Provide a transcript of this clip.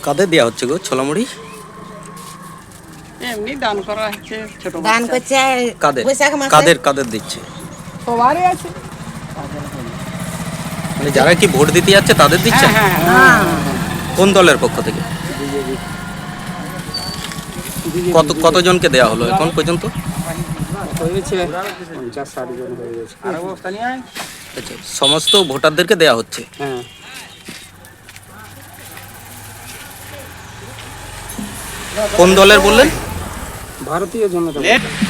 কাদের দেওয়া হচ্ছে গো ছোলা মুড়ি? এমনি দান করা হচ্ছে, ছোট দান করছে কাদের বৈশাখ মাসে। কাদের কাদের দিচ্ছে? সবারই আছে। মানে যারা কি ভোট দিতে যাচ্ছে তাদের দিচ্ছে? হ্যাঁ কোন দলের পক্ষ থেকে? কতজনকে দেওয়া হলো এখন পর্যন্ত? আচ্ছা, সমস্ত ভোটারদেরকে দেওয়া হচ্ছে। কোন দলের বললেন? ভারতীয় জনতা পার্টি।